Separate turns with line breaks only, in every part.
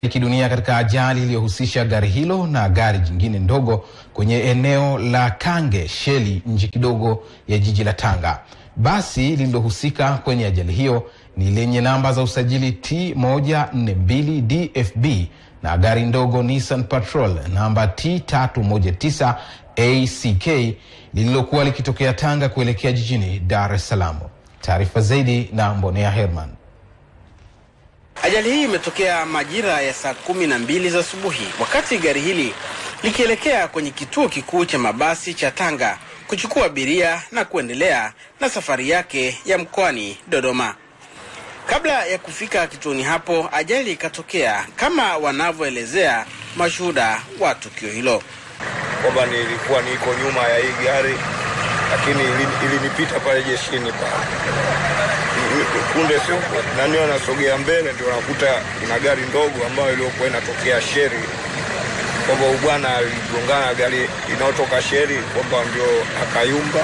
Kidunia katika ajali iliyohusisha gari hilo na gari jingine ndogo kwenye eneo la Kange Sheli nje kidogo ya jiji la Tanga. Basi lililohusika kwenye ajali hiyo ni lenye namba za usajili T142 DFB na gari ndogo Nissan Patrol namba T319 ACK lililokuwa likitokea Tanga kuelekea jijini Dar es Salaam. Taarifa zaidi na Mbonea Herman.
Ajali hii imetokea majira ya saa 12 za asubuhi wakati gari hili likielekea kwenye kituo kikuu cha mabasi cha Tanga kuchukua abiria na kuendelea na safari yake ya mkoani Dodoma. Kabla ya kufika kituoni hapo, ajali ikatokea kama wanavyoelezea mashuhuda wa tukio hilo.
Kwamba nilikuwa niko nyuma ya hii gari, lakini ilinipita pale jeshini pale. Kunde sio nani wanasogea mbele, ndio nakuta kuna gari ndogo ambayo ilikuwa inatokea Sheri. Kwamba bwana aligongana gari inayotoka Sheri, kwamba ndio akayumba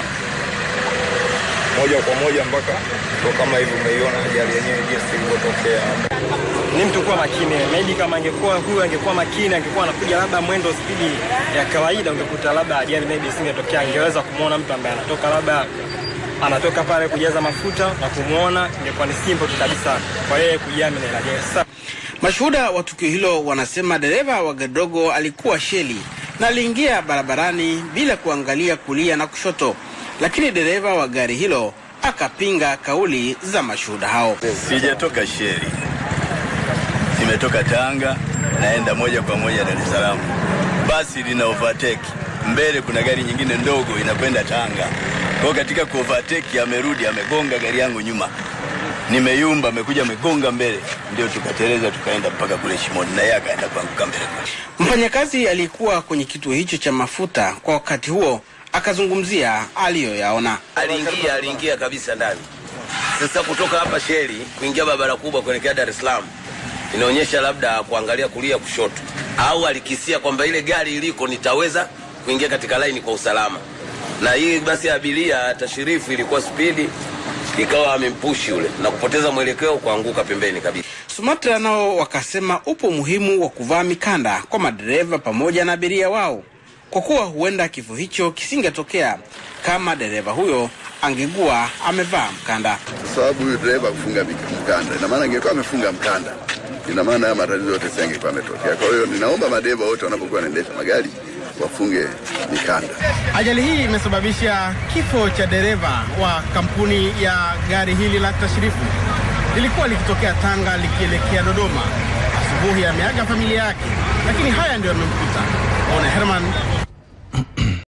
moja kwa moja mpaka ndio kama hivyo umeiona ajali yenyewe jinsi iliyotokea.
Ni mtu kwa makini, maybe kama angekuwa huyu angekuwa makini, angekuwa anakuja labda mwendo spidi ya kawaida, ungekuta labda ajali maybe isingetokea. Angeweza kumuona mtu ambaye anatoka pale kujaza mafuta na kumuona, ingekuwa ni simple tu kabisa kwa yeye kujamii na ajali.
Mashuhuda wa tukio hilo wanasema dereva wa gari dogo alikuwa Sheli na aliingia barabarani bila kuangalia kulia na kushoto, lakini dereva wa gari hilo akapinga kauli za mashuhuda hao.
Sijatoka Sheli, nimetoka Tanga naenda moja kwa moja Dar es Salaam. Basi lina overtake mbele, kuna gari nyingine ndogo inakwenda Tanga. Kwa katika ku overtake amerudi amegonga gari yangu nyuma. Nimeyumba, amekuja amegonga mbele, ndio tukateleza tukaenda mpaka kule Shimoni na yeye akaenda kuanguka mbele.
Mfanyakazi alikuwa kwenye kituo hicho cha mafuta kwa wakati huo akazungumzia aliyoyaona.
Aliingia kabisa ndani. Sasa kutoka hapa Sheli kuingia barabara kubwa kuelekea Dar es Salaam inaonyesha labda kuangalia kulia kushoto, au alikisia kwamba ile gari iliko nitaweza kuingia katika line kwa usalama. Na hii basi abiria Tashirifu ilikuwa spidi, ikawa amempushi ule na kupoteza mwelekeo kuanguka pembeni kabisa.
SUMATRA nao wakasema upo muhimu wa kuvaa mikanda kwa madereva pamoja na abiria wao, kwa kuwa huenda kifo hicho kisingetokea kama dereva huyo angekuwa amevaa mkanda.
Sababu huyu dereva kufunga mkanda, ina maana angekuwa amefunga mkanda, ina maana ya matatizo yote yangekuwa yametokea. Kwa hiyo ninaomba madereva wote wanapokuwa wanaendesha magari wafunge mikanda.
Ajali hii imesababisha kifo cha dereva wa kampuni ya gari hili la Tashirifu. Lilikuwa likitokea Tanga likielekea Dodoma. Asubuhi ameaga familia yake, lakini haya ndio yamemkuta. Ona Herman,